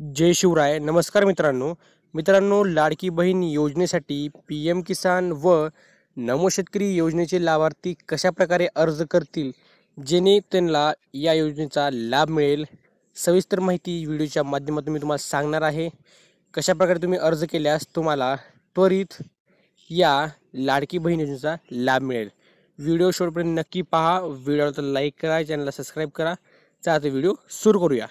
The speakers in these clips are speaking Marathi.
जय शिवराय. नमस्कार मित्रांनो, लाडकी बहीण योजनेसाठी पी एम किसान व नमो शेतकरी योजनेचे लाभार्थी कशा प्रकारे अर्ज करतील जेणे त्यांना या योजनेचा लाभ मिळेल, सविस्तर माहिती व्हिडिओच्या माध्यमातून मी तुम्हाला सांगणार आहे. कशा प्रकारे तुम्ही अर्ज केल्यास तुम्हाला त्वरित या लाडकी बहीण योजनेचा लाभ मिळेल. व्हिडिओ शेवटपर्यंत नक्की पहा. व्हिडिओला लाईक करा, चॅनलला सबस्क्राईब करा. चला तर व्हिडिओ सुरू करूया.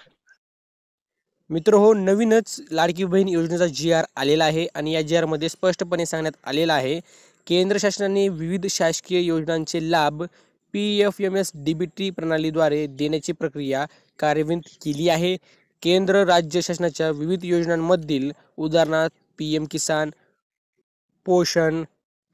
नवीनच लाडकी बहीण योजनेचा जी-आर आलेला आहे आणि या जी-आरमध्ये स्पष्टपणे सांगण्यात आलेला आहे, केंद्र शासनाने विविध शासकीय योजनांचे लाभ PFMS-DBT प्रणालीद्वारे देण्याची प्रक्रिया कार्यान्वित केली आहे. केंद्र राज्य शासनाच्या विविध योजनांमधील उदाहरणार्थ PM किसान, पोषण,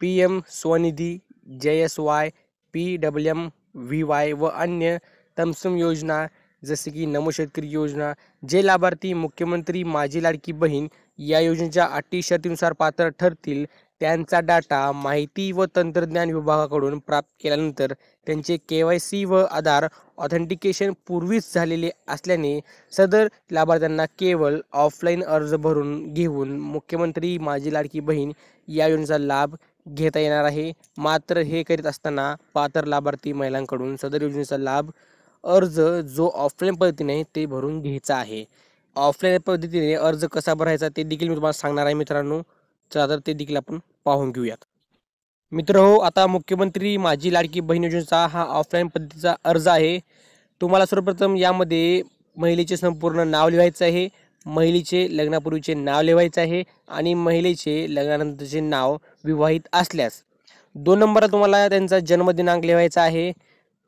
PM स्वनिधी, JSY, PWM-VY व अन्य तत्सम योजना जसे की नमो शेतकरी योजना, जे लाभार्थी मुख्यमंत्री माझी लाडकी बहीण या योजनेच्या अटी शर्तीनुसार पात्र ठरतील त्यांचा डाटा माहिती व तंत्रज्ञान विभागाकडून प्राप्त केल्यानंतर त्यांचे KYC व आधार ऑथेंटिकेशन पूर्वीच झालेले असल्याने सदर लाभार्थ्यांना केवळ ऑफलाईन अर्ज भरून घेऊन मुख्यमंत्री माझी लाडकी बहीण या योजनेचा लाभ घेता येणार आहे. मात्र हे करीत असताना पात्र लाभार्थी महिलांकडून सदर योजनेचा लाभ अर्ज जो ऑफलाईन पद्धतीने आहे ते भरून घ्यायचा आहे. ऑफलाईन पद्धतीने अर्ज कसा भरायचा ते देखील मी तुम्हाला सांगणार आहे मित्रांनो. चला तर ते देखील आपण पाहून घेऊयात. आता मुख्यमंत्री माझी लाडकी बहीण योजनेचा हा ऑफलाईन पद्धतीचा अर्ज आहे. तुम्हाला सर्वप्रथम यामध्ये महिलेचे संपूर्ण नाव लिहायचं आहे, महिलेचे लग्नापूर्वीचे नाव लिहायचं आहे आणि महिलेचे लग्नानंतरचे नाव विवाहित असल्यास 2 नंबरला तुम्हाला त्यांचा जन्मदिनांक लिहायचा आहे.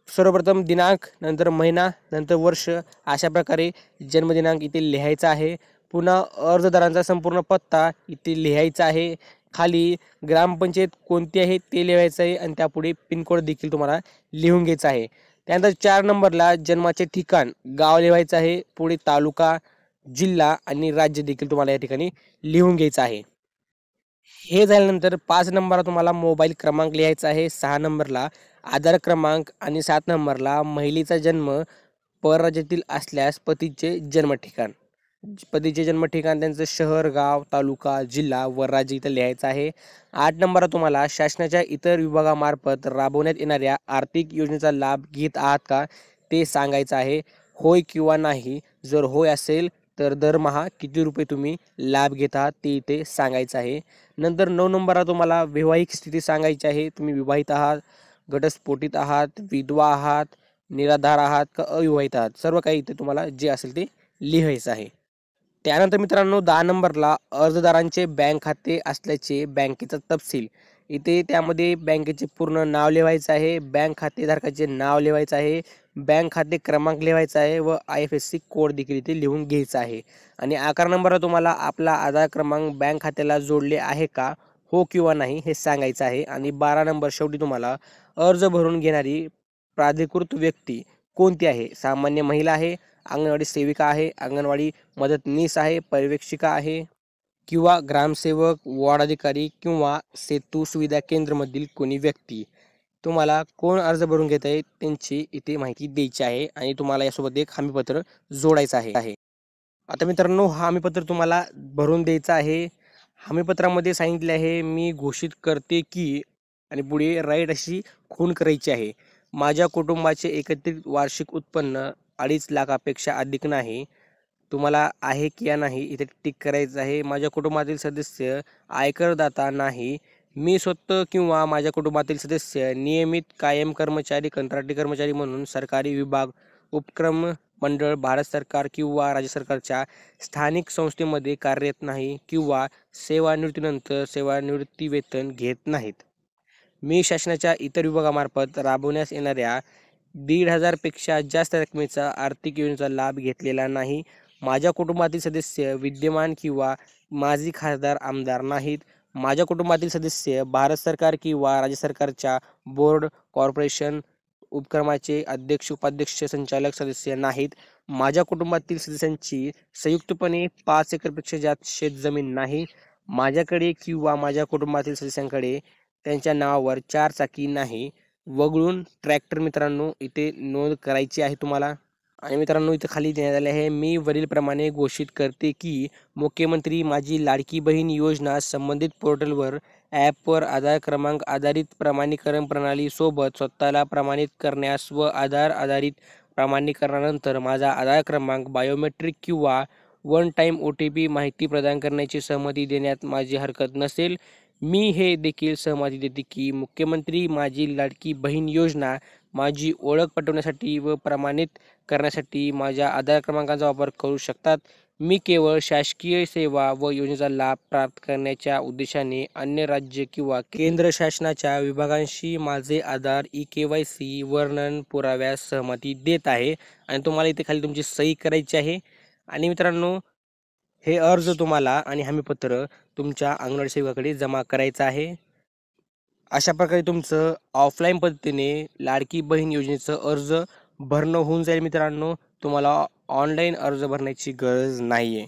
सर्वप्रथम दिनांक, नंतर महिना, नंतर वर्ष अशा प्रकारे जन्मदिनांक इथे लिहायचा आहे. पुन्हा अर्जदारांचा संपूर्ण पत्ता इथे लिहायचा आहे. खाली ग्रामपंचायत कोणती आहे ते लिहायचं आहे आणि त्यापुढे पिनकोड देखील तुम्हाला लिहून घ्यायचा आहे. त्यानंतर 4 नंबरला जन्माचे ठिकाण, गाव लिहायचं आहे. पुढे तालुका, जिल्हा आणि राज्य देखील तुम्हाला या ठिकाणी लिहून घ्यायचं आहे. हे झाल्यानंतर 5 नंबरला तुम्हाला मोबाईल क्रमांक लिहायचा आहे. 6 नंबरला आधार क्रमांक आणि 7 नंबरला महिलेचा जन्म परराज्यातील असल्यास पतीचे जन्मठिकाण, त्यांचं शहर, गाव, तालुका, जिल्हा व राज्य इथं लिहायचं आहे. 8 नंबरला तुम्हाला शासनाच्या इतर विभागामार्फत राबवण्यात येणाऱ्या आर्थिक योजनेचा लाभ घेत आहात का ते सांगायचं आहे. होय किंवा नाही. जर होय असेल तर दरमहा किती रुपये तुम्ही लाभ घेत आहात ते इथे सांगायचं आहे. नंतर 9 नंबरला तुम्हाला वैवाहिक स्थिती सांगायची आहे. तुम्ही विवाहित आहात, घटस्फोटित आहात, विधवा आहात, निराधार आहात का अविवाहित आहात, सर्व काही इथे तुम्हाला जे असेल ते लिहायचं आहे. त्यानंतर मित्रांनो 10 नंबरला अर्जदारांचे बँक खाते असल्याचे बँकेचा तपशील, इथे त्यामध्ये बँकेचे पूर्ण नाव लिहायचं आहे, बँक खातेधारकाचे नाव लिहायचं आहे, बँक खाते क्रमांक लिहायचा आहे व IFSC कोड देखील इथे लिहून घ्यायचा आहे. आणि 11 नंबरला तुम्हाला आपला आधार क्रमांक बँक खात्याला जोडले आहे का, हो किंवा नाही हे सांगायचं आहे. आणि 12 नंबर शेवटी तुम्हाला अर्ज भरून घेणारी प्राधिकृत व्यक्ती कोणती आहे. सामान्य महिला आहे, अंगणवाडी सेविका आहे, अंगणवाडी मदतनीस आहे, पर्यवेक्षिका आहे किंवा ग्रामसेवक, वॉर्ड अधिकारी किंवा सेतू सुविधा केंद्रमधील कोणी व्यक्ती. तुम्हाला कोण अर्ज भरून घेत आहे त्यांची इथे माहिती द्यायची आहे आणि तुम्हाला यासोबत एक हमीपत्र जोडायचं आहे. आता मित्रांनो, हा हमीपत्र तुम्हाला भरून द्यायचा आहे. हमीपत्रामध्ये सांगितले आहे, मी घोषित करते की आणि पुढे राईट अशी खूण करायची आहे. माझ्या कुटुंबाचे एकत्रित वार्षिक उत्पन्न 2.5 लाखापेक्षा अधिक नाही. तुम्हाला आहे की या नाही इथे टिक करायचं आहे. माझ्या कुटुंबातील सदस्य आयकरदाता नाही. मी स्वतः किंवा माझ्या कुटुंबातील सदस्य नियमित कायम कर्मचारी, कंत्राटी कर्मचारी म्हणून सरकारी विभाग, उपक्रम, मंडळ, भारत सरकार किंवा राज्य सरकारच्या स्थानिक संस्थेमध्ये कार्यरत नाही किंवा सेवानिवृत्तीनंतर सेवानिवृत्ती वेतन घेत नाहीत. मी शासनाच्या इतर विभागामार्फत राबवण्यास येणाऱ्या 1,500 पेक्षा जास्त रकमेचा आर्थिक योजनेचा लाभ घेतलेला नाही. माझ्या कुटुंबातील सदस्य विद्यमान किंवा माजी खासदार, आमदार नाहीत. माझ्या कुटुंबातील सदस्य भारत सरकार किंवा राज्य सरकारच्या बोर्ड, कॉर्पोरेशन, उपक्रमाचे अध्यक्ष, उपाध्यक्ष, संचालक सदस्य नाहीत. माझ्या कुटुंबातील सदस्यांची संयुक्तपणे 5 एकरपेक्षा जास्त शेतजमीन नाही. माझ्याकडे किंवा माझ्या कुटुंबातील सदस्यांकडे त्यांच्या नावावर 4 चाकी नाही. वगळून ट्रॅक्टर मित्रांनो इथे नोंद करायची आहे तुम्हाला. आणि मित्रांनो इथं खाली देण्यात आले आहे, मी वरीलप्रमाणे घोषित करते की मुख्यमंत्री माझी लाडकी बहीण योजना संबंधित पोर्टलवर ॲपवर आधार क्रमांक आधारित प्रमाणीकरण प्रणालीसोबत स्वतःला प्रमाणित करण्यास व आधार आधारित प्रमाणीकरणानंतर माझा आधार क्रमांक बायोमेट्रिक किंवा वन टाईम OTP माहिती प्रदान करण्याची सहमती देण्यात माझी हरकत नसेल. मी हे देखील सहमती देते की मुख्यमंत्री माझी लाडकी बहीण योजना माझी ओळख पटवण्यासाठी व प्रमाणित करण्यासाठी माझ्या आधार क्रमांकाचा वापर करू शकतात. मी केवळ शासकीय सेवा व योजनेचा लाभ प्राप्त करण्याच्या उद्देशाने अन्य राज्य किंवा केंद्र शासनाच्या विभागांशी माझे आधार KYC वर्णन पुराव्यास सहमती देत आहे. आणि तुम्हाला इथे खाली तुमची सही करायची आहे. आणि मित्रांनो हे अर्ज तुम्हाला आणि हमीपत्र तुमच्या अंगणवाडी सेवकाकडे जमा करायचं आहे. अशा प्रकारे तुमचं ऑफलाईन पद्धतीने लाडकी बहीण योजनेचं अर्ज भरणं होऊन जाईल मित्रांनो. तुम्हाला ऑनलाईन अर्ज भरण्याची गरज नाही आहे.